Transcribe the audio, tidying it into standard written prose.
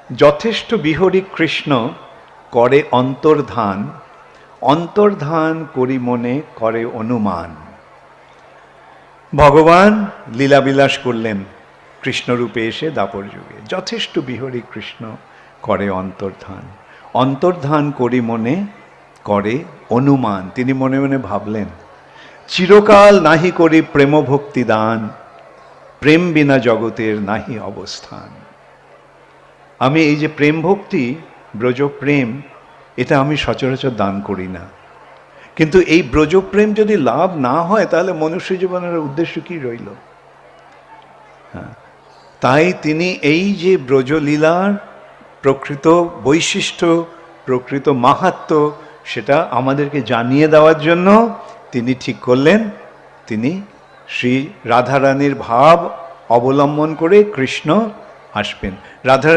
যথেষ্ট বিহরি কৃষ্ণ করে অন্তর্ধান, অন্তর্ধান করি মনে করে অনুমান। ভগবান লীলাবিলাস করলেন কৃষ্ণরূপে এসে দাপর যুগে। যথেষ্ট বিহরি কৃষ্ণ করে অন্তর্ধান, অন্তর্ধান করি মনে করে অনুমান। তিনি মনে মনে ভাবলেন, চিরকাল নাহি করি প্রেম ভক্তি দান, প্রেম বিনা জগতের নাহি অবস্থান। আমি এই যে প্রেম ভক্তি, ব্রজপ্রেম, এটা আমি সচরাচর দান করি না। কিন্তু এই ব্রজপ্রেম যদি লাভ না হয় তাহলে মনুষ্য জীবনের উদ্দেশ্য কি রইল? হ্যাঁ, তাই তিনি এই যে ব্রজলীলার প্রকৃত বৈশিষ্ট্য, প্রকৃত মাহাত্ম্য, সেটা আমাদেরকে জানিয়ে দেওয়ার জন্য তিনি ঠিক করলেন তিনি শ্রী রাধারানীর ভাব অবলম্বন করে কৃষ্ণ আসবেন। রাধারানী